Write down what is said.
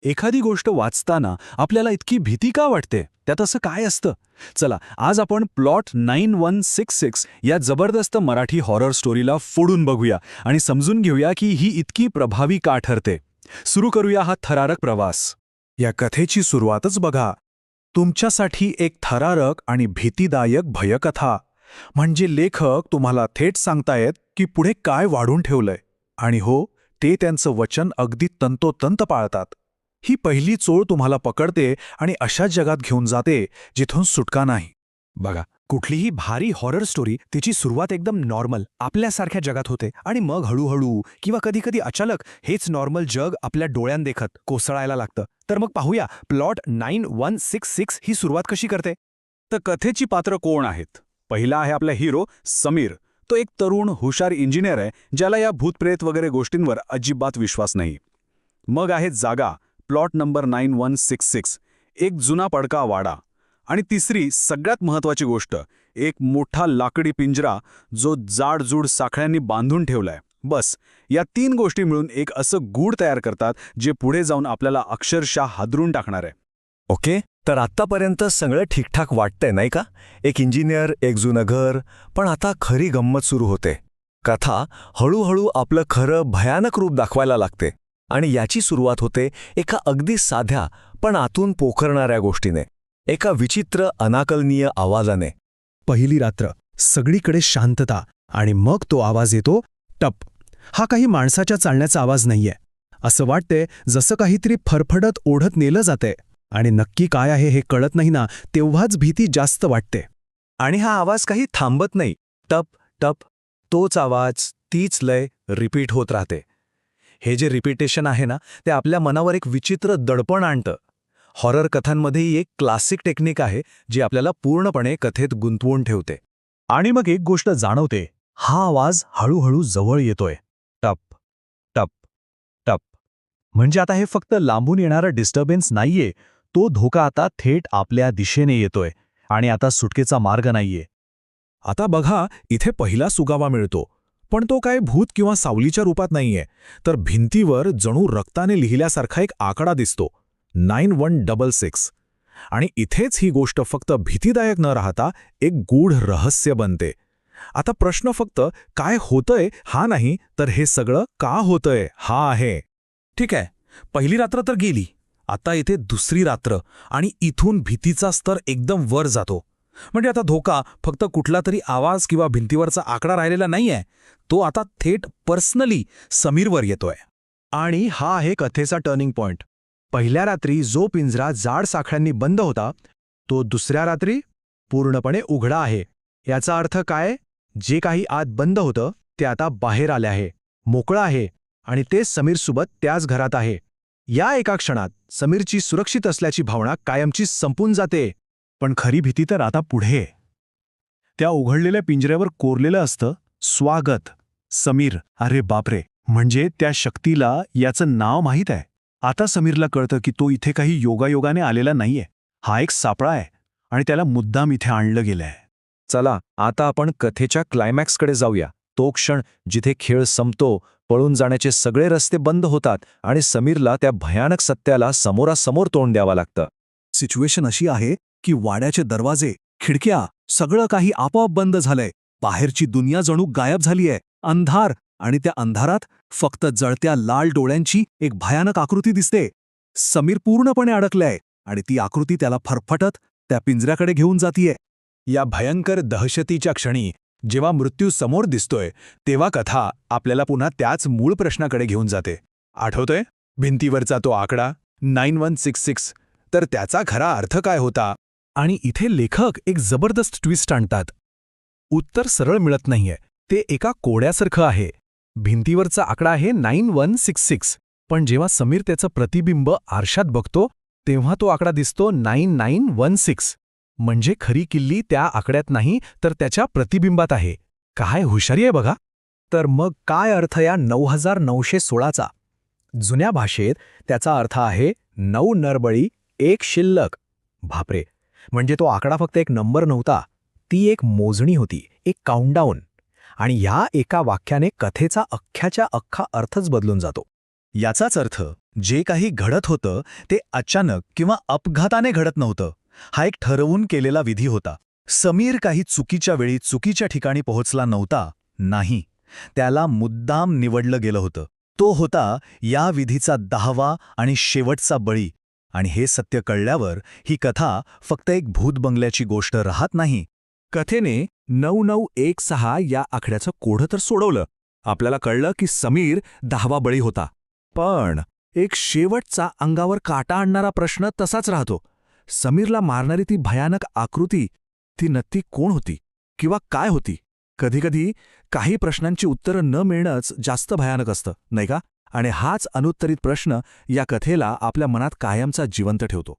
एखादी गोष्ट वाचताना आपल्याला इतकी भीती का वाटते? त्यात असं काय असतं? चला, आज आपण प्लॉट 9166 या जबरदस्त मराठी हॉरर स्टोरीला फोडून बघूया आणि समजून घेऊया की ही इतकी प्रभावी का ठरते. सुरू करूया हा थरारक प्रवास. या कथेची सुरुवातच बघा. तुमच्यासाठी एक थरारक आणि भीतीदायक भयकथा. म्हणजे लेखक तुम्हाला थेट सांगतायत की पुढे काय वाढून ठेवलंय. आणि हो, ते त्यांचं वचन अगदी तंतोतंत पाळतात. ही पहिली चोळ तुम्हाला पकडते आणि अशा जगात घेऊन जाते जिथून सुटका नाही. बघा, कुठलीही भारी हॉरर स्टोरी तिची सुरुवात एकदम नॉर्मल आपल्यासारख्या जगात होते आणि मग हळूहळू किंवा कधीकधी अचानक हेच नॉर्मल जग आपल्या डोळ्यांदेखत कोसळायला लागतं. तर मग पाहूया प्लॉट 9166 ही सुरुवात कशी करते. तर कथेची पात्र कोण आहेत? पहिला आहे आपला हिरो समीर. तो एक तरुण हुशार इंजिनियर आहे ज्याला या भूतप्रेत वगैरे गोष्टींवर अजिबात विश्वास नाही. मग आहे जागा, प्लॉट नंबर 9166, एक जुना पडका वाडा. आणि तिसरी सगळ्यात महत्त्वाची गोष्ट, एक मोठा लाकडी पिंजरा जो जाडजूड साखळ्यांनी बांधून ठेवलाय. बस या तीन गोष्टी मिळून एक असं गूढ तयार करतात जे पुढे जाऊन आपल्याला अक्षरशः हादरून टाकणार आहे. ओके, तर आत्तापर्यंत सगळं ठीकठाक वाटतंय नाही का? एक इंजिनियर, एक जुनं घर. पण आता खरी गंमत सुरू होते. कथा हळूहळू आपलं खरं भयानक रूप दाखवायला लागते. आणि याची सुरुवात होते एका अगदी साध्या पण आतून पोखरणाऱ्या गोष्टीने, एका विचित्र अनाकलनीय आवाजाने. पहिली रात्र, सगळीकडे शांतता, आणि मग तो आवाज येतो, टप. हा काही माणसाच्या चालण्याचा आवाज नाहीये. असं वाटतंय जसं काहीतरी फरफडत ओढत नेलं जातंय. आणि नक्की काय आहे हे कळत नाही ना, तेव्हाच भीती जास्त वाटते. आणि हा आवाज काही थांबत नाही. टप टप, तोच आवाज, तीच लय रिपीट होत राहते. हे जे रिपिटेशन आहे ना, ते आपल्या मनावर एक विचित्र दडपण आणतं. हॉरर कथांमध्ये ही एक क्लासिक टेक्निक आहे जी आपल्याला पूर्णपणे कथेत गुंतवून ठेवते. आणि मग एक गोष्ट जाणवते, हा आवाज हळूहळू जवळ येतोय. टप टप टप. म्हणजे आता हे फक्त लांबून येणारा डिस्टर्बन्स नाहीये, तो धोका आता थेट आपल्या दिशेने येतोय. आणि आता सुटकेचा मार्ग नाहीये. आता बघा, इथे पहिला सुगावा मिळतो. पण तो काय भूत किंवा सावलीच्या रूपात नाहीये, तर भिंतीवर जणू रक्ताने लिहिल्यासारखा एक आकडा दिसतो, 9166. आणि इथेच ही गोष्ट फक्त भीतीदायक न राहता एक गूढ रहस्य बनते. आता प्रश्न फक्त काय होतंय हा नाही, तर हे सगळं का होतंय हा आहे. ठीक आहे, पहिली रात्र तर गेली. आता इथे दुसरी रात्र, आणि इथून भीतीचा स्तर एकदम वर जातो. म्हणजे आता धोका फक्त कुठला तरी आवाज किंवा भिंतीवरचा आकडा राहिलेला नाहीये, तो आता थेट पर्सनली समीरवर येतोय. आणि हा आहे कथेचा टर्निंग पॉइंट. पहिल्या रात्री जो पिंजरा जाड साखळ्यांनी बंद होता, तो दुसऱ्या रात्री पूर्णपणे उघडा आहे. याचा अर्थ काय? जे काही आत बंद होतं ते आता बाहेर आले आहे, मोकळं आहे, आणि ते समीरसोबत त्याच घरात आहे. या एका क्षणात समीरची सुरक्षित असल्याची भावना कायमची संपून जाते. पण खरी भीती तर आता पुढे. त्या उघडलेल्या पिंजऱ्यावर कोरलेलं असतं, स्वागत समीर. अरे बापरे, म्हणजे त्या शक्तीला याचं नाव माहीत आहे. आता समीरला कळतं की तो इथे काही योगायोगाने आलेला नाहीये. हा एक सापळा आहे आणि त्याला मुद्दाम इथे आणलं गेलंय. चला, आता आपण कथेच्या क्लायमॅक्सकडे जाऊया. तो क्षण जिथे खेळ संपतो, पळून जाण्याचे सगळे रस्ते बंद होतात आणि समीरला त्या भयानक सत्याला समोरासमोर तोंड द्यावं लागतं. सिच्युएशन अशी आहे की वाड्याचे दरवाजे, खिडक्या, सगळं काही आपोआप बंद झालंय. बाहेरची दुनिया जणू गायब झालीय. अंधार, आणि त्या अंधारात फक्त जळत्या लाल डोळ्यांची एक भयानक आकृती दिसते. समीर पूर्णपणे अडकलाय आणि ती आकृती त्याला फरफटत त्या पिंजऱ्याकडे घेऊन जातीये. या भयंकर दहशतीच्या क्षणी जेव्हा मृत्यू समोर दिसतोय, तेव्हा कथा आपल्याला पुन्हा त्याच मूळ प्रश्नाकडे घेऊन जाते. आठवतोय भिंतीवरचा तो आकडा 9166? तर त्याचा खरा अर्थ काय होता? आणि इथे लेखक एक जबरदस्त ट्विस्ट आणतात. उत्तर सरळ मिळत नाहीये, ते एका कोड्यासारखं आहे. भिंतीवरचा आकडा आहे 9166, पण जेव्हा समीर त्याचं प्रतिबिंब आरशात बघतो तेव्हा तो आकडा दिसतो 9916. म्हणजे खरी किल्ली त्या आकड्यात नाही, तर त्याच्या प्रतिबिंबात आहे. काय हुशारी आहे बघा. तर मग काय अर्थ या 9916चा? जुन्या भाषेत त्याचा अर्थ आहे 9 नरबळी 1 शिल्लक. बापरे, म्हणजे तो आकडा फक्त एक नंबर नव्हता, ती एक मोजणी होती, एक काउंटडाऊन. आणि ह्या एका वाक्याने कथेचा अख्ख्याच्या अख्खा अर्थच बदलून जातो. याचाच अर्थ जे काही घडत होतं ते अचानक किंवा अपघाताने घडत नव्हतं. हा एक ठरवून केलेला विधी होता. समीर काही चुकीच्या वेळी चुकीच्या ठिकाणी पोहोचला नव्हता. नाही, त्याला मुद्दाम निवडलं गेलं होतं. तो होता या विधीचा 10वा आणि शेवटचा बळी. आणि हे सत्य कळल्यावर ही कथा फक्त एक भूतबंगल्याची गोष्ट राहत नाही. कथेने 9916 या आकड्याचं कोडं तर सोडवलं. आपल्याला कळलं की समीर 10वा बळी होता. पण एक शेवटचा अंगावर काटा आणणारा प्रश्न तसाच राहतो. समीरला मारणारी ती भयानक आकृती, ती नक्की कोण होती किंवा काय होती? कधीकधी काही प्रश्नांची उत्तरं न मिळणंच जास्त भयानक असतं, नाही का? आणि हाच अनुत्तरित प्रश्न या कथेला आपल्या मनात कायमचा जिवंत ठेवतो.